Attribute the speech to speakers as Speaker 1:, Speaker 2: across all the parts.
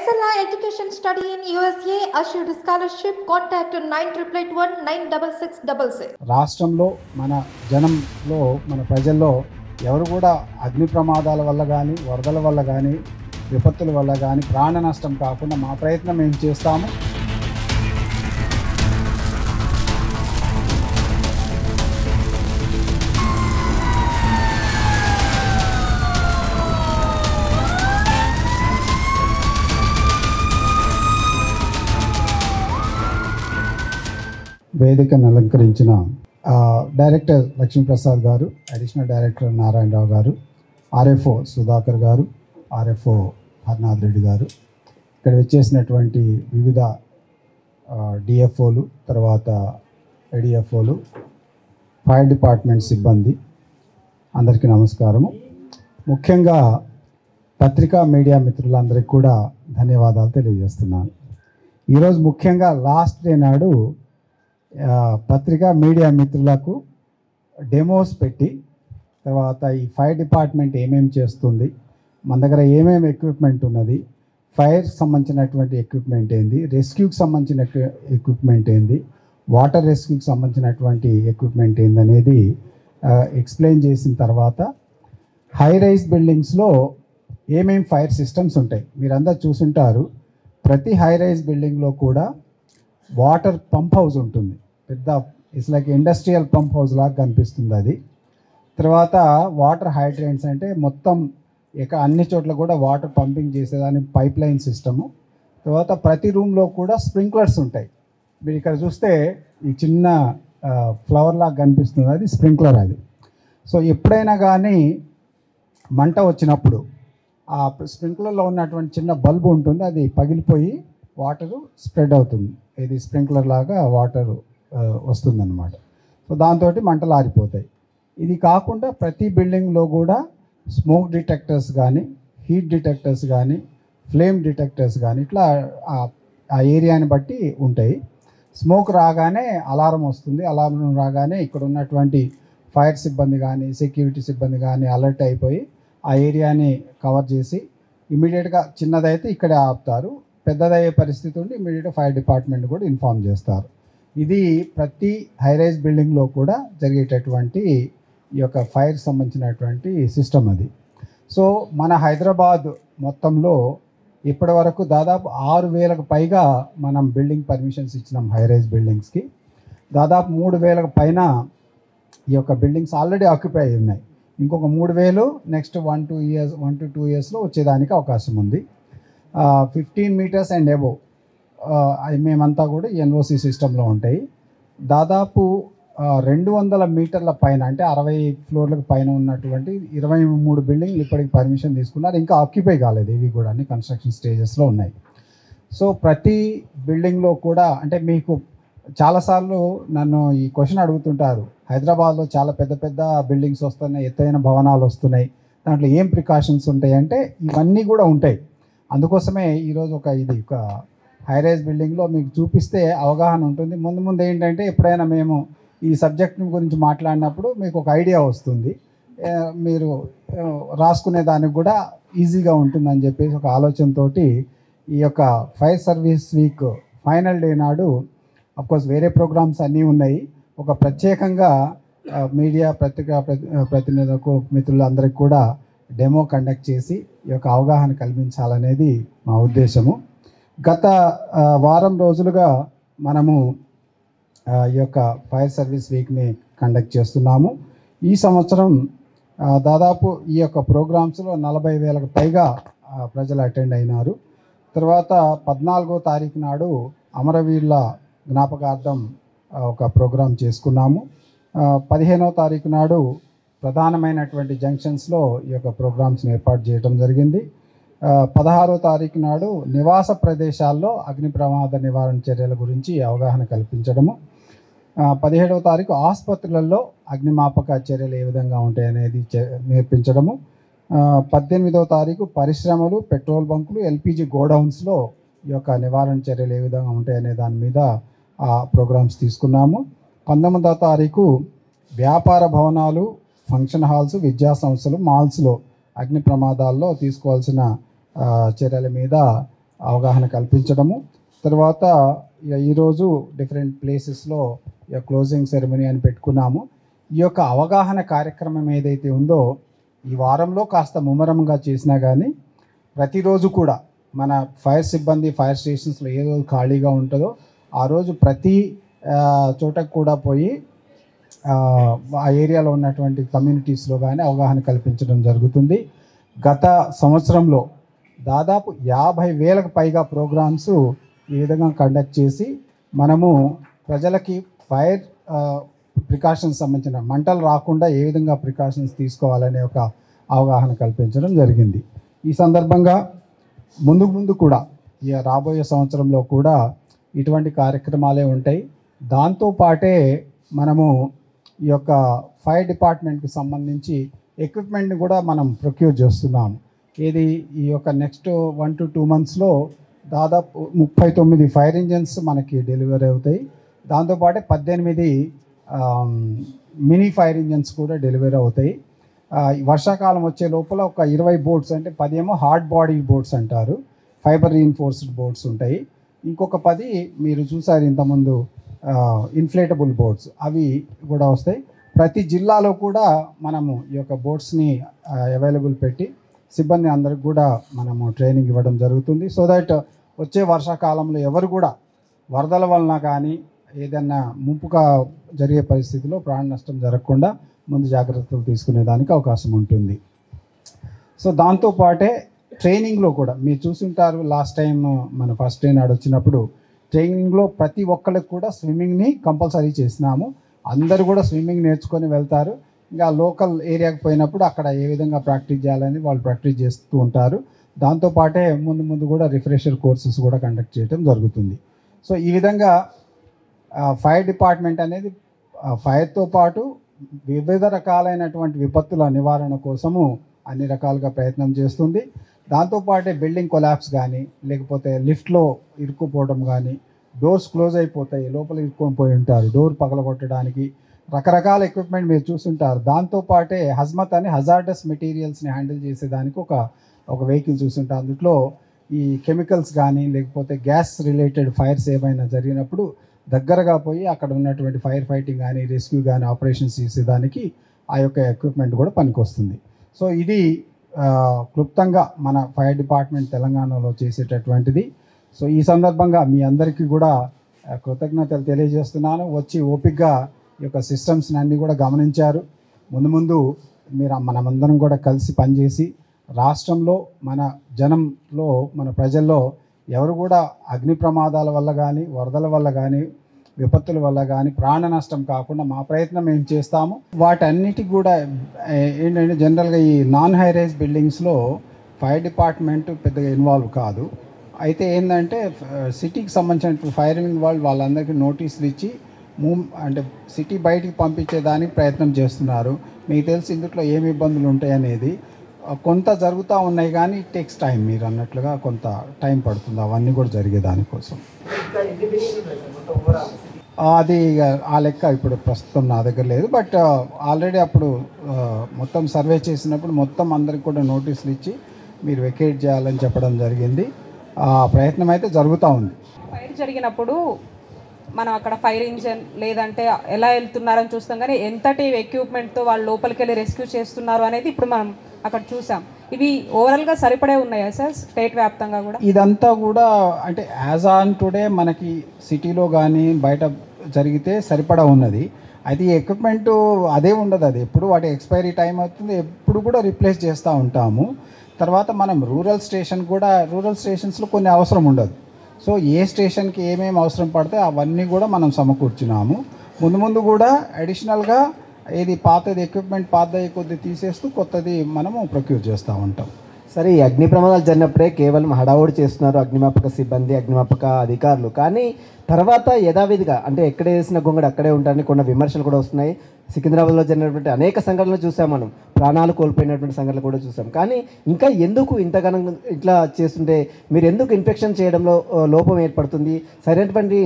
Speaker 1: Excella Education Study in USA assured scholarship. Contact 9881 96666.
Speaker 2: రాష్ట్రంలో మన జనంలో మన ప్రజల్లో ఎవరు కూడా అగ్ని ప్రమాదాల వల్ల కానీ వరదల వల్ల కానీ విపత్తుల వల్ల కానీ ప్రాణ నష్టం కాకుండా మా ప్రయత్నం మేము చేస్తాము. వేదికను అలంకరించిన డైరెక్టర్ లక్ష్మీప్రసాద్ గారు, అడిషనల్ డైరెక్టర్ నారాయణరావు గారు, ఆర్ఎఫ్ఓ సుధాకర్ గారు, ఆర్ఎఫ్ఓ హర్నాథ్ రెడ్డి గారు, ఇక్కడ వచ్చేసినటువంటి వివిధ డిఎఫ్ఓలు, తర్వాత ఏడిఎఫ్ఓలు, ఫైర్ డిపార్ట్మెంట్ సిబ్బంది అందరికీ నమస్కారము. ముఖ్యంగా పత్రికా మీడియా మిత్రులందరికీ కూడా ధన్యవాదాలు తెలియజేస్తున్నాను. ఈరోజు ముఖ్యంగా లాస్ట్ డే నాడు పత్రికా మీడియా మిత్రులకు డెమోస్ పెట్టి, తర్వాత ఈ ఫైర్ డిపార్ట్మెంట్ ఏమేమి చేస్తుంది, మన దగ్గర ఏమేమి ఎక్విప్మెంట్ ఉన్నది, ఫైర్కి సంబంధించినటువంటి ఎక్విప్మెంట్ ఏంది, రెస్క్యూకి సంబంధించిన ఎక్విప్మెంట్ ఏంది, వాటర్ రెస్క్యూకి సంబంధించినటువంటి ఎక్విప్మెంట్ ఏంది అనేది ఎక్స్ప్లెయిన్ చేసిన తర్వాత, హై రైజ్ బిల్డింగ్స్లో ఏమేమి ఫైర్ సిస్టమ్స్ ఉంటాయి మీరందరూ చూసుంటారు. ప్రతి హై రైజ్ బిల్డింగ్లో కూడా వాటర్ పంప్ హౌస్ ఉంటుంది. పెద్ద it's like industrial pump house లాగా కనిపిస్తుంది అది. తర్వాత వాటర్ హైడ్రెంట్స్ అంటే మొత్తం అన్ని చోట్ల కూడా వాటర్ పంపింగ్ చేసేదాని పైప్ లైన్ సిస్టము. తర్వాత ప్రతి రూమ్లో కూడా స్ప్రింక్లర్స్ ఉంటాయి. మీరు ఇక్కడ చూస్తే ఈ చిన్న ఫ్లవర్ లాగా కనిపిస్తుంది, అది స్ప్రింక్లర్ అది. సో ఎప్పుడైనా కానీ మంట వచ్చినప్పుడు ఆ స్ప్రింక్లర్లో ఉన్నటువంటి చిన్న బల్బు ఉంటుంది, అది పగిలిపోయి వాటరు స్ప్రెడ్ అవుతుంది. ఇది స్ప్రింక్లర్ లాగా వాటర్ వస్తుందన్నమాట. సో దాంతో మంటలు ఆరిపోతాయి. ఇది కాకుండా ప్రతి బిల్డింగ్లో కూడా స్మోక్ డిటెక్టర్స్ కానీ, హీట్ డిటెక్టర్స్ కానీ, ఫ్లేమ్ డిటెక్టర్స్ కానీ ఇట్లా ఆ ఏరియాని బట్టి ఉంటాయి. స్మోక్ రాగానే అలారం వస్తుంది. అలారం రాగానే ఇక్కడ ఉన్నటువంటి ఫైర్ సిబ్బంది కానీ, సెక్యూరిటీ సిబ్బంది కానీ అలర్ట్ అయిపోయి ఆ ఏరియాని కవర్ చేసి ఇమీడియట్గా చిన్నదైతే ఇక్కడే ఆపుతారు, పెద్దదయ్యే పరిస్థితి ఉండి ఇమీడియట్గా ఫైర్ డిపార్ట్మెంట్ కూడా ఇన్ఫార్మ్ చేస్తారు. ఇది ప్రతి హైరైజ్ బిల్డింగ్లో కూడా జరిగేటటువంటి ఈ యొక్క ఫైర్ సంబంధించినటువంటి సిస్టమ్ అది. సో మన హైదరాబాద్ మొత్తంలో ఇప్పటి వరకు దాదాపు 6,000కు పైగా మనం బిల్డింగ్ పర్మిషన్స్ ఇచ్చినాం హైరైజ్ బిల్డింగ్స్కి. దాదాపు 3,000కు పైన ఈ యొక్క బిల్డింగ్స్ ఆల్రెడీ ఆక్యుపై ఉన్నాయి. ఇంకొక 3,000 నెక్స్ట్ 1 to 2 yearsలో వచ్చేదానికి అవకాశం ఉంది. 15 meters అండ్ అబోవ్ మేమంతా కూడా ఎన్ఓసి సిస్టంలో ఉంటాయి. దాదాపు 200 మీటర్ల పైన అంటే 60 ఫ్లోర్లకు పైన ఉన్నటువంటి 23 బిల్డింగ్లు ఇప్పటికి పర్మిషన్ తీసుకున్నారు. ఇంకా ఆక్యుపై కాలేదు, ఇవి కూడా అన్ని కన్స్ట్రక్షన్ స్టేజెస్లో ఉన్నాయి. సో ప్రతి బిల్డింగ్లో కూడా అంటే మీకు చాలాసార్లు నన్ను ఈ క్వశ్చన్ అడుగుతుంటారు, హైదరాబాద్లో చాలా పెద్ద పెద్ద బిల్డింగ్స్ వస్తున్నాయి, ఎత్తైన భవనాలు వస్తున్నాయి, దాంట్లో ఏం ప్రికాషన్స్ ఉంటాయి అంటే ఇవన్నీ కూడా ఉంటాయి. అందుకోసమే ఈరోజు ఒక హైరైజ్ బిల్డింగ్లో మీకు చూపిస్తే అవగాహన ఉంటుంది. ముందు ఏంటంటే ఎప్పుడైనా మేము ఈ సబ్జెక్ట్ గురించి మాట్లాడినప్పుడు మీకు ఒక ఐడియా వస్తుంది, మీరు రాసుకునే దానికి కూడా ఈజీగా ఉంటుందని చెప్పేసి ఒక ఆలోచనతో ఈ యొక్క fire service week final day నాడు అఫ్కోర్స్ వేరే ప్రోగ్రామ్స్ అన్నీ ఉన్నాయి, ఒక ప్రత్యేకంగా మీడియా ప్రతినిధులకు మిత్రులందరికీ కూడా డెమో కండక్ట్ చేసి ఈ యొక్క అవగాహన కల్పించాలనేది మా ఉద్దేశము. గత వారం రోజులుగా మనము ఈ యొక్క ఫైర్ సర్వీస్ వీక్ని కండక్ట్ చేస్తున్నాము. ఈ సంవత్సరం దాదాపు ఈ యొక్క ప్రోగ్రామ్స్లో 40,000కు పైగా ప్రజలు అటెండ్ అయినారు. తర్వాత 14వ తారీఖు నాడు అమరవీరుల జ్ఞాపకార్థం ఒక ప్రోగ్రాం చేసుకున్నాము. 15వ తారీఖు నాడు ప్రధానమైనటువంటి జంక్షన్స్లో ఈ యొక్క ప్రోగ్రామ్స్ని ఏర్పాటు చేయడం జరిగింది. 16వ తారీఖు నాడు నివాస ప్రదేశాల్లో అగ్ని ప్రమాద నివారణ చర్యల గురించి అవగాహన కల్పించడము. 17వ తారీఖు ఆసుపత్రులలో అగ్నిమాపక చర్యలు ఏ విధంగా ఉంటాయనేది నేర్పించడము. 18వ తారీఖు పరిశ్రమలు, పెట్రోల్ బంకులు, ఎల్పిజి గోడౌన్స్లో ఈ యొక్క నివారణ చర్యలు ఏ విధంగా ఉంటాయనే దాని మీద ప్రోగ్రామ్స్ తీసుకున్నాము. 19వ తారీఖు వ్యాపార భవనాలు, ఫంక్షన్ హాల్స్, విద్యా సంస్థలు, మాల్స్లో అగ్ని ప్రమాదాల్లో తీసుకోవాల్సిన చర్యల మీద అవగాహన కల్పించడము. తర్వాత ఈరోజు డిఫరెంట్ ప్లేసెస్లో క్లోజింగ్ సెరమనీ అని పెట్టుకున్నాము. ఈ యొక్క అవగాహన కార్యక్రమం ఏదైతే ఉందో ఈ వారంలో కాస్త ముమ్మరంగా చేసినా కానీ ప్రతిరోజు కూడా మన ఫైర్ సిబ్బంది ఫైర్ స్టేషన్స్లో ఏ రోజు ఖాళీగా ఉంటుందో ఆ రోజు ప్రతి చోటకు కూడా పోయి ఆ ఏరియాలో ఉన్నటువంటి కమ్యూనిటీస్లో కానీ అవగాహన కల్పించడం జరుగుతుంది. గత సంవత్సరంలో దాదాపు 50,000కు పైగా ప్రోగ్రామ్స్ ఈ విధంగా కండక్ట్ చేసి మనము ప్రజలకి ఫైర్ ప్రికాషన్స్ సంబంధించిన మంటలు రాకుండా ఏ విధంగా ప్రికాషన్స్ తీసుకోవాలనే ఒక అవగాహన కల్పించడం జరిగింది. ఈ సందర్భంగా ముందు కూడా ఈ రాబోయే సంవత్సరంలో కూడా ఇటువంటి కార్యక్రమాలే ఉంటాయి. దాంతోపాటే మనము ఈ యొక్క ఫైర్ డిపార్ట్మెంట్కి సంబంధించి ఎక్విప్మెంట్ని కూడా మనం ప్రొక్యూర్ చేస్తున్నాము. ఇది ఈ యొక్క నెక్స్ట్ 1 to 2 monthsలో దాదాపు 39 ఫైర్ ఇంజన్స్ మనకి డెలివరీ అవుతాయి. దాంతోపాటు 18 మినీ ఫైర్ ఇంజన్స్ కూడా డెలివరీ అవుతాయి. వర్షాకాలం వచ్చే లోపల ఒక 20 బోట్స్, అంటే 10 ఏమో హార్డ్ బాడీ బోట్స్ అంటారు, ఫైబర్ రీఇన్ఫోర్స్డ్ బోట్స్ ఉంటాయి. ఇంకొక 10 మీరు చూసారు ఇంతకుముందు ఇన్ఫ్లేటబుల్ బోట్స్, అవి కూడా వస్తాయి. ప్రతి జిల్లాలో కూడా మనము ఈ యొక్క బోట్స్ని అవైలబుల్ పెట్టి సిబ్బంది అందరికి కూడా మనము ట్రైనింగ్ ఇవ్వడం జరుగుతుంది. సో దట్ వచ్చే వర్షాకాలంలో ఎవరు కూడా వరదల వలన కానీ ఏదైనా ముంపుగా జరిగే పరిస్థితిలో ప్రాణ నష్టం జరగకుండా ముందు జాగ్రత్తలు తీసుకునేదానికి అవకాశం ఉంటుంది. సో దాంతోపాటే ట్రైనింగ్లో కూడా మీరు చూసుంటారు, లాస్ట్ టైం మన ఫస్ట్ డే నాడు వచ్చినప్పుడు ట్రైనింగ్లో ప్రతి ఒక్కరికి కూడా స్విమ్మింగ్ని కంపల్సరీ చేసినాము. అందరూ కూడా స్విమ్మింగ్ నేర్చుకొని వెళ్తారు. ఇంకా లోకల్ ఏరియాకి పోయినప్పుడు అక్కడ ఏ విధంగా ప్రాక్టీస్ చేయాలని వాళ్ళు ప్రాక్టీస్ చేస్తూ ఉంటారు. దాంతోపాటే ముందు కూడా రిఫ్రెషర్ కోర్సెస్ కూడా కండక్ట్ చేయడం జరుగుతుంది. సో ఈ విధంగా ఫైర్ డిపార్ట్మెంట్ అనేది ఫైర్తో పాటు వివిధ రకాలైనటువంటి విపత్తుల నివారణ కోసము అన్ని రకాలుగా ప్రయత్నం చేస్తుంది. దాంతోపాటే బిల్డింగ్ కొలాప్స్ కానీ లేకపోతే లిఫ్ట్లో ఇరుక్కుపోవడం కానీ, డోర్స్ క్లోజ్ అయిపోతాయి, లోపల ఇరుక్కొని పోయి ఉంటారు, డోర్ పగలగొట్టడానికి రకరకాల ఎక్విప్మెంట్ మీరు చూస్తుంటారు. దాంతోపాటే హజ్మత్ అని హజార్డస్ మెటీరియల్స్ని హ్యాండిల్ చేసేదానికి ఒక వెహికల్ చూస్తుంటారు. అందులో ఈ కెమికల్స్ కానీ లేకపోతే గ్యాస్ రిలేటెడ్ ఫైర్స్ ఏమైనా జరిగినప్పుడు దగ్గరగా పోయి అక్కడ ఉన్నటువంటి ఫైర్ ఫైటింగ్ కానీ రెస్క్యూ కానీ ఆపరేషన్స్ చేసేదానికి ఆ యొక్క ఎక్విప్మెంట్ కూడా పనికొస్తుంది. సో ఇది క్లుప్తంగా మన ఫైర్ డిపార్ట్మెంట్ తెలంగాణలో చేసేటటువంటిది. సో ఈ సందర్భంగా మీ అందరికీ కూడా కృతజ్ఞతలు తెలియజేస్తున్నాను. వచ్చి ఓపికగా ఈ యొక్క సిస్టమ్స్ని అన్నీ కూడా గమనించారు. ముందు మీరు మనమందరం కూడా కలిసి పనిచేసి రాష్ట్రంలో మన జనంలో మన ప్రజల్లో ఎవరు కూడా అగ్ని ప్రమాదాల వల్ల కానీ వరదల వల్ల కానీ విపత్తుల వల్ల కానీ ప్రాణ నష్టం కాకుండా మా ప్రయత్నం ఏం చేస్తాము. వాటన్నిటికి కూడా ఏంటంటే జనరల్గా ఈ నాన్ హై రైజ్ బిల్డింగ్స్లో ఫైర్ డిపార్ట్మెంట్ పెద్దగా ఇన్వాల్వ్ కాదు. అయితే ఏంటంటే సిటీకి సంబంధించిన ఫైరింగ్ వాళ్ళందరికీ నోటీసులు ఇచ్చి అంటే సిటీ బయటికి పంపించేదానికి ప్రయత్నం చేస్తున్నారు. మీకు తెలిసి ఇందులో ఏమి ఇబ్బందులు ఉంటాయి అనేది కొంత జరుగుతూ ఉన్నాయి, కానీ ఇట్ టేక్స్ టైం. మీరు అన్నట్లుగా కొంత టైం పడుతుంది అవన్నీ కూడా జరిగే దానికోసం. అది ఆ లెక్క ఇప్పుడు ప్రస్తుతం నా దగ్గర లేదు. బట్ ఆల్రెడీ అప్పుడు మొత్తం సర్వే చేసినప్పుడు మొత్తం అందరికి కూడా నోటీసులు ఇచ్చి మీరు వెకేట్ చేయాలని చెప్పడం జరిగింది. ఆ ప్రయత్నం అయితే జరుగుతూ ఉంది.
Speaker 3: ఫైర్ జరిగినప్పుడు మనం అక్కడ ఫైర్ ఇంజన్ లేదంటే ఎలా వెళ్తున్నారని చూస్తాం, కానీ ఎంతటి ఎక్విప్మెంట్తో వాళ్ళు లోపలికి వెళ్ళి రెస్క్యూ చేస్తున్నారు అనేది ఇప్పుడు మనం అక్కడ చూసాం. ఇవి ఓవరాల్గా సరిపడే ఉన్నాయా సార్ స్టేట్ వ్యాప్తంగా కూడా?
Speaker 2: ఇదంతా కూడా అంటే యాజ్ ఆన్ టుడే మనకి సిటీలో కానీ బయట జరిగితే సరిపడా ఉన్నది. అయితే ఈ ఎక్విప్మెంట్ అదే ఉండదు, అది ఎప్పుడు వాటి ఎక్స్పైరీ టైం అవుతుంది, ఎప్పుడు కూడా రీప్లేస్ చేస్తూ ఉంటాము. తర్వాత మనం రూరల్ స్టేషన్స్లో కొన్ని అవసరం ఉండదు. సో ఏ స్టేషన్కి ఏమేమి అవసరం పడితే అవన్నీ కూడా మనం సమకూర్చున్నాము. ముందు కూడా అడిషనల్గా ఏది పాతది ఎక్విప్మెంట్ పాతది కొద్ది తీసేస్తూ కొత్తది మనము ప్రొక్యూర్ చేస్తూ ఉంటాం.
Speaker 4: సరే, ఈ అగ్ని ప్రమాదాలు జరిగినప్పుడే కేవలం హడావుడి చేస్తున్నారు అగ్నిమాపక సిబ్బంది, అగ్నిమాపక అధికారులు. కానీ తర్వాత యథావిధిగా అంటే ఎక్కడ వేసిన గొంగడు అక్కడే ఉంటారని కొన్ని విమర్శలు కూడా వస్తున్నాయి. సికింద్రాబాద్లో జరిగినటువంటి అనేక సంఘటనలు చూసాం, మనం ప్రాణాలు కోల్పోయినటువంటి సంఘటనలు కూడా చూసాం. కానీ ఇంకా ఎందుకు ఇంతగానం ఇట్లా చేస్తుంటే మీరు ఎందుకు ఇన్స్పెక్షన్ చేయడంలో లోపం ఏర్పడుతుంది? సరైనటువంటి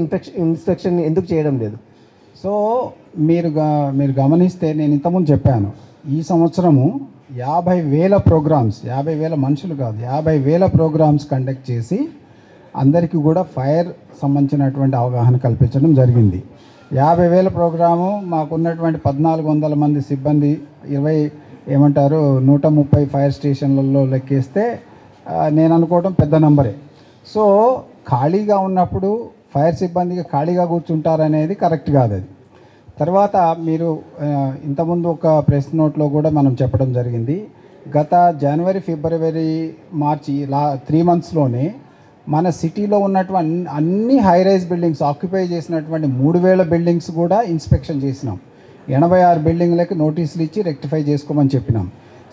Speaker 4: ఇన్స్పెక్షన్ ఎందుకు చేయడం లేదు?
Speaker 2: సో మీరు గమనిస్తే నేను ఇంతకుముందు చెప్పాను, ఈ సంవత్సరము 50,000 ప్రోగ్రామ్స్, 50,000 మనుషులు కాదు, 50,000 ప్రోగ్రామ్స్ కండక్ట్ చేసి అందరికీ కూడా ఫైర్ సంబంధించినటువంటి అవగాహన కల్పించడం జరిగింది. 50,000 ప్రోగ్రాము మాకున్నటువంటి 1,400 మంది సిబ్బంది 130 ఫైర్ స్టేషన్లలో లెక్కేస్తే నేను అనుకోవడం పెద్ద నంబరే. సో ఖాళీగా ఉన్నప్పుడు ఫైర్ సిబ్బందికి ఖాళీగా కూర్చుంటారనేది కరెక్ట్ కాదు. అది తర్వాత మీరు ఇంతకుముందు ఒక ప్రెస్ నోట్లో కూడా మనం చెప్పడం జరిగింది. గత జనవరి, ఫిబ్రవరి, మార్చి 3 మంత్స్లోనే మన సిటీలో ఉన్నటువంటి అన్ని హై రైజ్ బిల్డింగ్స్ ఆక్యుపై చేసినటువంటి 3,000 బిల్డింగ్స్ కూడా ఇన్స్పెక్షన్ చేసినాం. 86 బిల్డింగ్లకి నోటీసులు ఇచ్చి రెక్టిఫై చేసుకోమని చెప్పినాం.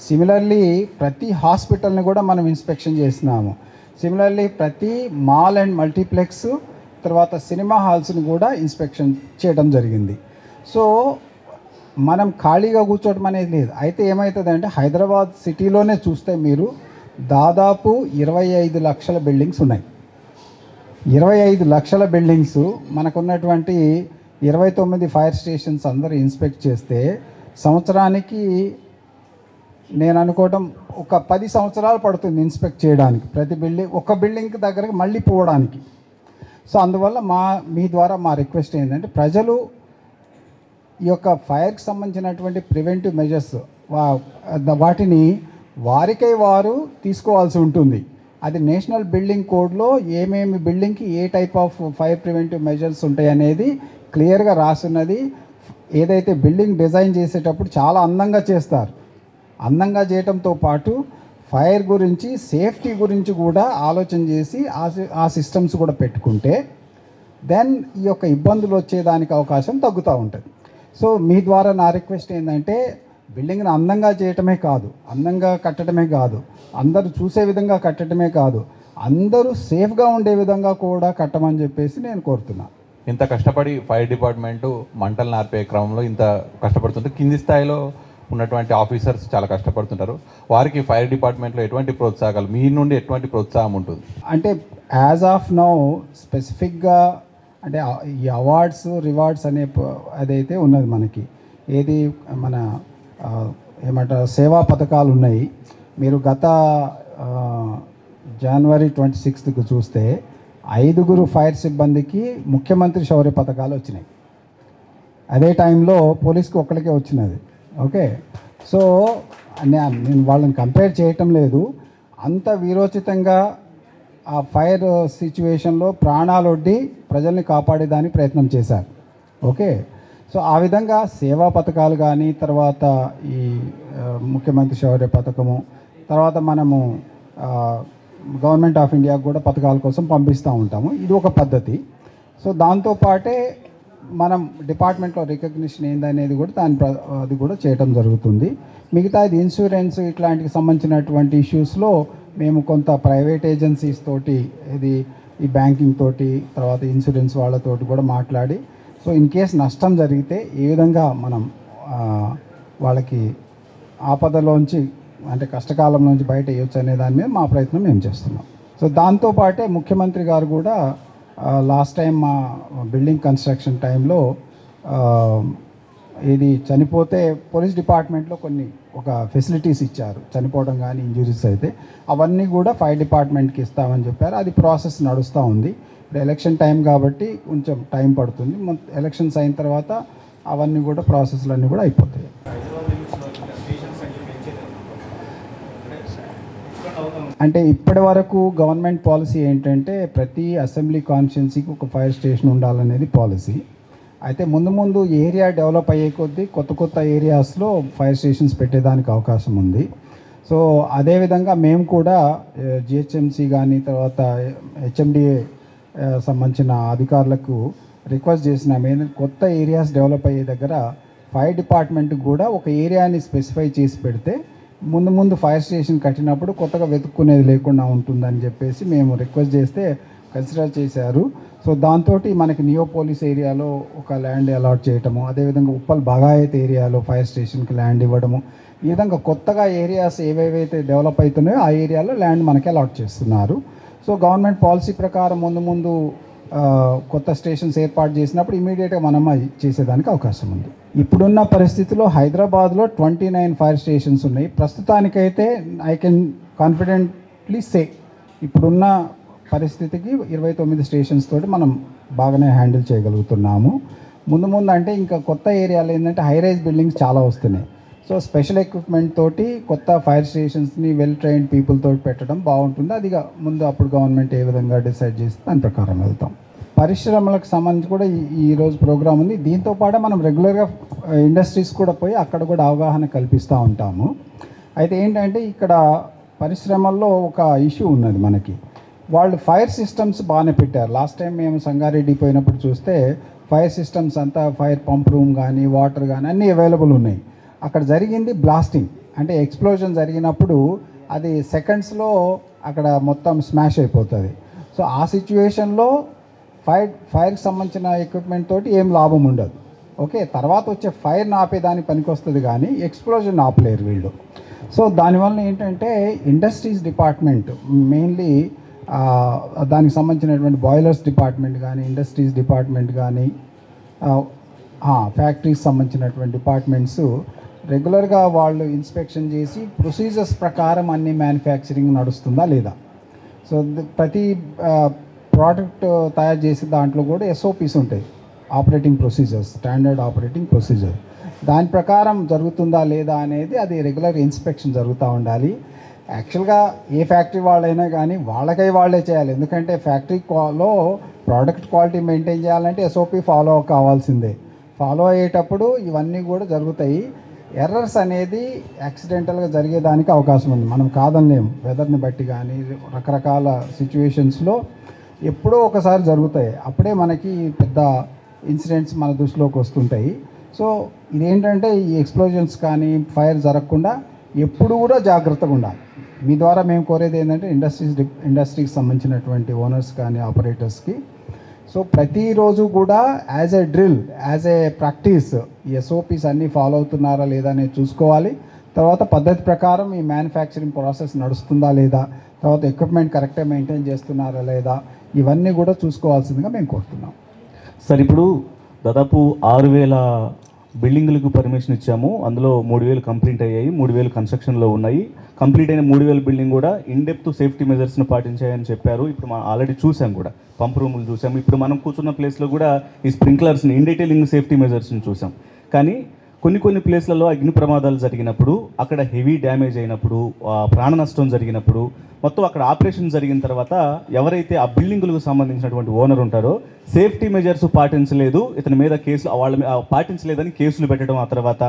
Speaker 2: సిమిలర్లీ ప్రతి హాస్పిటల్ని కూడా మనం ఇన్స్పెక్షన్ చేసినాము. సిమిలర్లీ ప్రతి మాల్ అండ్ మల్టీప్లెక్స్ తర్వాత సినిమా హాల్స్ని కూడా ఇన్స్పెక్షన్ చేయడం జరిగింది. సో మనం ఖాళీగా కూర్చోవడం అనేది లేదు. అయితే ఏమవుతుందంటే హైదరాబాద్ సిటీలోనే చూస్తే మీరు దాదాపు 25 లక్షల బిల్డింగ్స్ ఉన్నాయి. 25 లక్షల బిల్డింగ్స్ మనకున్నటువంటి 29 ఫైర్ స్టేషన్స్ అందరూ ఇన్స్పెక్ట్ చేస్తే సంవత్సరానికి నేను అనుకోవడం ఒక 10 సంవత్సరాలు పడుతుంది ఇన్స్పెక్ట్ చేయడానికి, ప్రతి బిల్డింగ్ ఒక బిల్డింగ్ దగ్గరకు మళ్ళీ పోవడానికి. సో అందువల్ల మీ ద్వారా మా రిక్వెస్ట్ ఏంటంటే ప్రజలు ఈ యొక్క ఫైర్కి సంబంధించినటువంటి ప్రివెంటివ్ మెజర్స్ వాటిని వారికై వారు తీసుకోవాల్సి ఉంటుంది. అది నేషనల్ బిల్డింగ్ కోడ్లో ఏమేమి బిల్డింగ్కి ఏ type of fire preventive measures ఉంటాయి అనేది క్లియర్గా రాసున్నది. ఏదైతే బిల్డింగ్ డిజైన్ చేసేటప్పుడు చాలా అందంగా చేస్తారు. అందంగా చేయడంతో పాటు ఫైర్ గురించి, సేఫ్టీ గురించి కూడా ఆలోచన చేసి ఆ సిస్టమ్స్ కూడా పెట్టుకుంటే దెన్ ఈ యొక్క ఇబ్బందులు వచ్చేదానికి అవకాశం తగ్గుతూ ఉంటుంది. సో మీ ద్వారా నా రిక్వెస్ట్ ఏంటంటే బిల్డింగ్ని అందంగా చేయటమే కాదు, అందంగా కట్టడమే కాదు, అందరూ చూసే విధంగా కట్టడమే కాదు, అందరూ సేఫ్గా ఉండే విధంగా కూడా కట్టమని చెప్పేసి నేను కోరుతున్నాను.
Speaker 5: ఇంత కష్టపడి ఫైర్ డిపార్ట్మెంటు మంటలు నార్పే క్రమంలో ఇంత కష్టపడుతుంటే కింది స్థాయిలో ఉన్నటువంటి ఆఫీసర్స్ చాలా కష్టపడుతుంటారు. వారికి ఫైర్ డిపార్ట్మెంట్లో ఎటువంటి ప్రోత్సాహాలు మీ నుండి ఎటువంటి ప్రోత్సాహం ఉంటుంది?
Speaker 2: అంటే యాజ్ ఆఫ్ నౌ స్పెసిఫిక్గా అంటే ఈ అవార్డ్స్ రివార్డ్స్ అనే అదైతే ఉన్నది మనకి. ఏది మన ఏమంటారు సేవా పథకాలు ఉన్నాయి. మీరు గత జనవరి 26కు చూస్తే 5 ఫైర్ సిబ్బందికి ముఖ్యమంత్రి శౌర్య పథకాలు వచ్చినాయి. అదే టైంలో పోలీస్కి ఒక్కడికే వచ్చినది. ఓకే, సో నేను వాళ్ళని కంపేర్ చేయటం లేదు. అంత వీరోచితంగా ఆ ఫైర్ సిచ్యువేషన్లో ప్రాణాలొడ్డి ప్రజల్ని కాపాడేదానికి ప్రయత్నం చేశారు. ఓకే, సో ఆ విధంగా సేవా పథకాలు కానీ, తర్వాత ఈ ముఖ్యమంత్రి శౌర్య పథకము, తర్వాత మనము గవర్నమెంట్ ఆఫ్ ఇండియాకు కూడా పథకాల కోసం పంపిస్తూ ఉంటాము. ఇది ఒక పద్ధతి. సో దాంతోపాటే మనం డిపార్ట్మెంట్లో రికగ్నిషన్ ఏందనేది కూడా అది కూడా చేయటం జరుగుతుంది. మిగతా ఇది ఇన్సూరెన్స్ ఇట్లాంటికి సంబంధించినటువంటి ఇష్యూస్లో మేము కొంత ప్రైవేట్ ఏజెన్సీస్ తోటి, ఇది ఈ బ్యాంకింగ్ తోటి, తర్వాత ఇన్సూరెన్స్ వాళ్ళతోటి కూడా మాట్లాడి, సో ఇన్ కేస్ నష్టం జరిగితే ఏ విధంగా మనం వాళ్ళకి ఆపదలోంచి అంటే కష్టకాలం నుంచి బయట వేయొచ్చు అనే దాని మీద మా ప్రయత్నం మేము చేస్తున్నాం. సో దాంతోపాటే ముఖ్యమంత్రి గారు కూడా లాస్ట్ టైం మా బిల్డింగ్ కన్స్ట్రక్షన్ టైంలో ఇది చనిపోతే పోలీస్ డిపార్ట్మెంట్లో ఒక ఫెసిలిటీస్ ఇచ్చారు. చనిపోవడం కానీ ఇంజురీస్ అయితే అవన్నీ కూడా ఫైర్ డిపార్ట్మెంట్కి ఇస్తామని చెప్పారు. అది ప్రాసెస్ నడుస్తూ ఉంది. ఇప్పుడు ఎలక్షన్ టైం కాబట్టి కొంచెం టైం పడుతుంది. ఎలక్షన్స్ అయిన తర్వాత అవన్నీ కూడా ప్రాసెస్లు కూడా అయిపోతాయి. అంటే ఇప్పటి వరకు గవర్నమెంట్ పాలసీ ఏంటంటే ప్రతి అసెంబ్లీ కాన్స్టిట్యున్సీకి ఒక ఫైర్ స్టేషన్ ఉండాలనేది పాలసీ. అయితే ముందు ఏరియా డెవలప్ అయ్యే కొద్దీ కొత్త ఏరియాస్లో ఫైర్ స్టేషన్స్ పెట్టేదానికి అవకాశం ఉంది. సో అదేవిధంగా మేము కూడా జిహెచ్ఎంసీ కానీ, తర్వాత హెచ్ఎండిఏ సంబంధించిన అధికారులకు రిక్వెస్ట్ చేసినాం. ఏంటంటే కొత్త ఏరియాస్ డెవలప్ అయ్యే దగ్గర ఫైర్ డిపార్ట్మెంట్కి కూడా ఒక ఏరియాని స్పెసిఫై చేసి పెడితే ముందు ఫైర్ స్టేషన్ కట్టినప్పుడు కొత్తగా వెతుక్కునేది లేకుండా ఉంటుందని చెప్పేసి మేము రిక్వెస్ట్ చేస్తే కన్సిడర్ చేశారు. సో దాంతో మనకి నియోపోలిస్ ఏరియాలో ఒక ల్యాండ్ అలాట్ చేయటము, అదేవిధంగా ఉప్పల్ బగాయత్ ఏరియాలో ఫైర్ స్టేషన్కి ల్యాండ్ ఇవ్వడము, ఈ విధంగా కొత్తగా ఏరియాస్ ఏవేవైతే డెవలప్ అవుతున్నాయో ఆ ఏరియాలో ల్యాండ్ మనకి అలాట్ చేస్తున్నారు. సో గవర్నమెంట్ పాలసీ ప్రకారం ముందు కొత్త స్టేషన్స్ ఏర్పాటు చేసినప్పుడు ఇమీడియట్గా మనం చేసేదానికి అవకాశం ఉంది. ఇప్పుడున్న పరిస్థితిలో హైదరాబాద్లో 29 ఫైర్ స్టేషన్స్ ఉన్నాయి. ప్రస్తుతానికైతే ఐ కెన్ కాన్ఫిడెంట్లీ సే ఇప్పుడున్న పరిస్థితికి 29 స్టేషన్స్ తోటి మనం బాగానే హ్యాండిల్ చేయగలుగుతున్నాము. ముందు ముందు అంటే ఇంకా కొత్త ఏరియాలో ఏంటంటే హై రైజ్ బిల్డింగ్స్ చాలా వస్తున్నాయి. సో స్పెషల్ ఎక్విప్మెంట్ తోటి కొత్త ఫైర్ స్టేషన్స్ని వెల్ ట్రైన్డ్ పీపుల్ తోటి పెట్టడం బాగుంటుంది. అది ముందు అప్పుడు గవర్నమెంట్ ఏ విధంగా డిసైడ్ చేస్తే దాని ప్రకారం వెళ్తాం. పరిశ్రమలకు సంబంధించి కూడా ఈరోజు ప్రోగ్రామ్ ఉంది. దీంతో పాటు మనం రెగ్యులర్గా ఇండస్ట్రీస్ కూడా పోయి అక్కడ కూడా అవగాహన కల్పిస్తూ ఉంటాము. అయితే ఏంటంటే ఇక్కడ పరిశ్రమల్లో ఒక ఇష్యూ ఉన్నది మనకి. వాళ్ళు ఫైర్ సిస్టమ్స్ బాగానే పెట్టారు. లాస్ట్ టైం మేము సంగారెడ్డి పోయినప్పుడు చూస్తే ఫైర్ సిస్టమ్స్ అంతా ఫైర్ పంప్ రూమ్ కానీ వాటర్ కానీ అన్నీ అవైలబుల్ ఉన్నాయి. అక్కడ జరిగింది బ్లాస్టింగ్, అంటే ఎక్స్ప్లోజన్ జరిగినప్పుడు అది సెకండ్స్లో అక్కడ మొత్తం స్మాష్ అయిపోతుంది. సో ఆ సిచ్యువేషన్లో ఫైర్కి సంబంధించిన ఎక్విప్మెంట్ తోటి ఏం లాభం ఉండదు. ఓకే, తర్వాత వచ్చే ఫైర్ని ఆపేదానికి పనికి వస్తుంది కానీ ఎక్స్ప్లోజన్ ఆపలేరు వీళ్ళు. సో దానివల్ల ఏంటంటే ఇండస్ట్రీస్ డిపార్ట్మెంట్ మెయిన్లీ దానికి సంబంధించినటువంటి బాయిలర్స్ డిపార్ట్మెంట్ కానీ ఇండస్ట్రీస్ డిపార్ట్మెంట్ కానీ ఫ్యాక్టరీస్ సంబంధించినటువంటి డిపార్ట్మెంట్స్ రెగ్యులర్గా వాళ్ళు ఇన్స్పెక్షన్ చేసి ప్రొసీజర్స్ ప్రకారం అన్ని మ్యానుఫ్యాక్చరింగ్ నడుస్తుందా లేదా. సో ప్రతి ప్రోడక్ట్ తయారు చేసే దాంట్లో కూడా SOPs ఉంటాయి, operating procedures, standard operating procedure. దాని ప్రకారం జరుగుతుందా లేదా అనేది అది రెగ్యులర్ ఇన్స్పెక్షన్ జరుగుతూ ఉండాలి. యాక్చువల్గా ఏ ఫ్యాక్టరీ వాళ్ళైనా కానీ వాళ్ళకై వాళ్ళే చేయాలి. ఎందుకంటే ఫ్యాక్టరీలో ప్రోడక్ట్ క్వాలిటీ మెయింటైన్ చేయాలంటే SOP ఫాలో కావాల్సిందే. ఫాలో అయ్యేటప్పుడు ఇవన్నీ కూడా జరుగుతాయి. ఎర్రర్స్ అనేది యాక్సిడెంటల్గా జరిగేదానికి అవకాశం ఉంది, మనం కాదనలేము. వెదర్ని బట్టి కానీ రకరకాల సిచ్యువేషన్స్లో ఎప్పుడో ఒకసారి జరుగుతాయి. అప్పుడే మనకి పెద్ద ఇన్సిడెంట్స్ మన దృష్టిలోకి వస్తుంటాయి. సో ఇదేంటంటే ఈ ఎక్స్ప్లోజన్స్ కానీ ఫైర్ జరగకుండా ఎప్పుడు కూడా జాగ్రత్తగా ఉండాలి. మీ ద్వారా మేము కోరేది ఏంటంటే ఇండస్ట్రీకి సంబంధించినటువంటి ఓనర్స్ కానీ ఆపరేటర్స్కి, సో ప్రతిరోజు కూడా as a drill, as a practice ఈ SOPs అన్నీ ఫాలో అవుతున్నారా లేదా అనేది చూసుకోవాలి. తర్వాత పద్ధతి ప్రకారం ఈ మ్యానుఫ్యాక్చరింగ్ ప్రాసెస్ నడుస్తుందా లేదా, తర్వాత ఎక్విప్మెంట్ కరెక్ట్గా మెయింటైన్ చేస్తున్నారా లేదా, ఇవన్నీ కూడా చూసుకోవాల్సిందిగా మేము కోరుతున్నాం.
Speaker 6: సార్, ఇప్పుడు దాదాపు 6,000 బిల్డింగులకు పర్మిషన్ ఇచ్చాము. అందులో 3,000 కంప్లీట్ అయ్యాయి, 3,000 కన్స్ట్రక్షన్లో ఉన్నాయి. కంప్లీట్ అయిన 3,000 బిల్డింగ్ కూడా ఇన్డెప్త్ సేఫ్టీ మెజర్స్ని పాటించాయని చెప్పారు. ఇప్పుడు మనం ఆల్రెడీ చూసాం కూడా, పంప్ రూములు చూసాం. ఇప్పుడు మనం కూర్చున్న ప్లేస్లో కూడా ఈ స్ప్రింక్లర్స్ని, ఇన్ డీటెయిలింగ్ సేఫ్టీ మెజర్స్ని చూసాం. కానీ కొన్ని ప్లేస్లలో అగ్ని ప్రమాదాలు జరిగినప్పుడు, అక్కడ హెవీ డ్యామేజ్ అయినప్పుడు, ప్రాణ నష్టం జరిగినప్పుడు, మొత్తం అక్కడ ఆపరేషన్ జరిగిన తర్వాత ఎవరైతే ఆ బిల్డింగులకు సంబంధించినటువంటి ఓనర్ ఉంటారో సేఫ్టీ మెజర్స్ పాటించలేదు, ఇతని మీద కేసులు పాటించలేదని కేసులు పెట్టడం, ఆ తర్వాత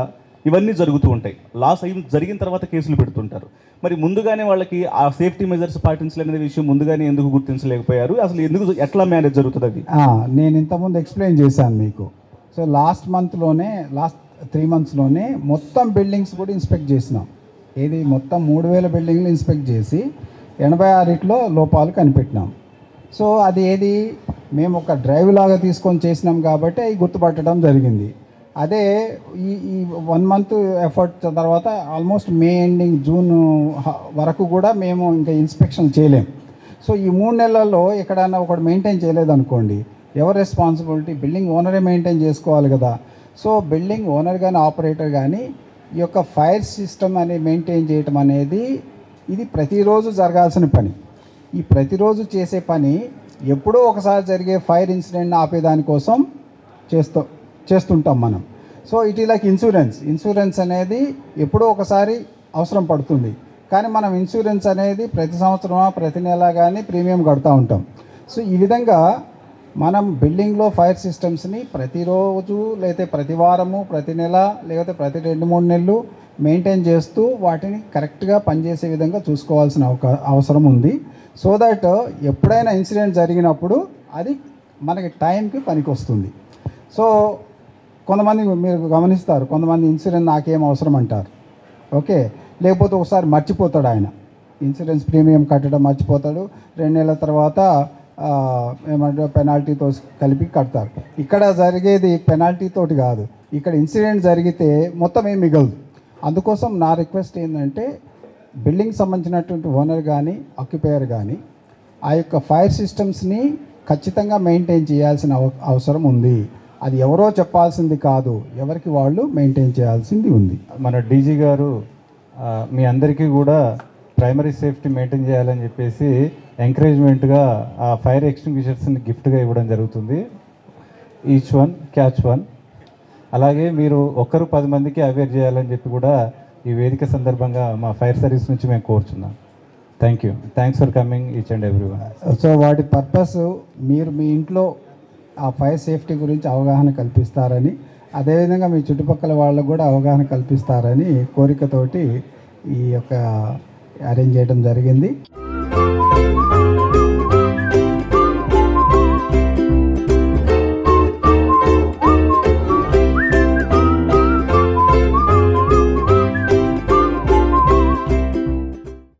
Speaker 6: ఇవన్నీ జరుగుతూ ఉంటాయి. లాస్ అయ్యి జరిగిన తర్వాత కేసులు పెడుతుంటారు. మరి ముందుగానే వాళ్ళకి ఆ సేఫ్టీ మెజర్స్ పాటించలేని విషయం ముందుగానే ఎందుకు గుర్తించలేకపోయారు? అసలు ఎట్లా మేనేజ్ జరుగుతుంది అది?
Speaker 2: నేను ఇంతకుముందు ఎక్స్ప్లెయిన్ చేశాను మీకు. సో లాస్ట్ 3 monthsలోనే మొత్తం బిల్డింగ్స్ కూడా ఇన్స్పెక్ట్ చేసినాం. ఏది మొత్తం 3,000 బిల్డింగ్లు ఇన్స్పెక్ట్ చేసి 86 లోపాలు కనిపెట్టినాం. సో అది ఏది మేము ఒక డ్రైవ్ లాగా తీసుకొని చేసినాం కాబట్టి అవి గుర్తుపట్టడం జరిగింది. అదే ఈ 1 month ఎఫర్ట్ తర్వాత ఆల్మోస్ట్ మే ఎండింగ్ జూన్ వరకు కూడా మేము ఇంకా ఇన్స్పెక్షన్ చేయలేం. సో ఈ 3 నెలల్లో ఎక్కడైనా ఒకటి మెయింటైన్ చేయలేదనుకోండి, ఎవరు రెస్పాన్సిబిలిటీ? బిల్డింగ్ ఓనరే మెయింటైన్ చేసుకోవాలి కదా. సో బిల్డింగ్ ఓనర్ కానీ ఆపరేటర్ కానీ ఈ యొక్క ఫైర్ సిస్టమ్ అనేది మెయింటైన్ చేయటం అనేది ఇది ప్రతిరోజు జరగాల్సిన పని. ఈ ప్రతిరోజు చేసే పని ఎప్పుడో ఒకసారి జరిగే ఫైర్ ఇన్సిడెంట్ని ఆపేదానికోసం చేస్తుంటాం మనం. సో ఇట్ ఈ లైక్ ఇన్సూరెన్స్ అనేది ఎప్పుడో ఒకసారి అవసరం పడుతుంది. కానీ మనం ఇన్సూరెన్స్ అనేది ప్రతి సంవత్సరమా ప్రతి నెల కానీ ప్రీమియం కడుతూ ఉంటాం. సో ఈ విధంగా మనం బిల్డింగ్లో ఫైర్ సిస్టమ్స్ని ప్రతిరోజు లేకపోతే ప్రతి వారము, ప్రతి నెల, లేకపోతే ప్రతి 2-3 నెలలు మెయింటైన్ చేస్తూ వాటిని కరెక్ట్గా పనిచేసే విధంగా చూసుకోవాల్సిన అవసరం ఉంది. సో దట్ ఎప్పుడైనా ఇన్సిడెంట్ జరిగినప్పుడు అది మనకి టైంకి పనికి వస్తుంది. సో కొంతమంది మీరు గమనిస్తారు, కొంతమంది ఇన్సూరెన్స్ నాకేం అవసరం అంటారు. ఓకే, లేకపోతే ఒకసారి మర్చిపోతాడు, ఆయన ఇన్సూరెన్స్ ప్రీమియం కట్టడం మర్చిపోతాడు. 2 నెలల తర్వాత ఏమంటే పెనాల్టీతో కలిపి కడతారు. ఇక్కడ జరిగేది పెనాల్టీతోటి కాదు, ఇక్కడ ఇన్సిడెంట్ జరిగితే మొత్తం ఏం మిగలదు. అందుకోసం నా రిక్వెస్ట్ ఏంటంటే బిల్డింగ్ సంబంధించినటువంటి ఓనర్ కానీ ఆక్యుపైయర్ కానీ ఆ యొక్క ఫైర్ సిస్టమ్స్ని ఖచ్చితంగా మెయింటైన్ చేయాల్సిన అవసరం ఉంది. అది ఎవరో చెప్పాల్సింది కాదు, ఎవరికి వాళ్ళు మెయింటైన్ చేయాల్సింది ఉంది.
Speaker 7: మన డీజీ గారు మీ అందరికీ కూడా ప్రైమరీ సేఫ్టీ మెయింటైన్ చేయాలని చెప్పేసి ఎంకరేజ్మెంట్గా ఆ ఫైర్ ఎక్స్టింగ్విషర్స్ని గిఫ్ట్గా ఇవ్వడం జరుగుతుంది. Each one catch one. అలాగే మీరు ఒక్కరు 10 మందికి అవేర్ చేయాలని చెప్పి కూడా ఈ వేదిక సందర్భంగా మా ఫైర్ సర్వీస్ నుంచి మేము కోరుచున్నాం. Thank you. Thanks for coming each and every one.
Speaker 2: So వాటి పర్పస్ మీరు మీ ఇంట్లో ఆ ఫైర్ సేఫ్టీ గురించి అవగాహన కల్పిస్తారని, అదేవిధంగా మీ చుట్టుపక్కల వాళ్ళకు కూడా అవగాహన కల్పిస్తారని కోరికతోటి ఈ యొక్క అరేంజ్ చేయడం జరిగింది.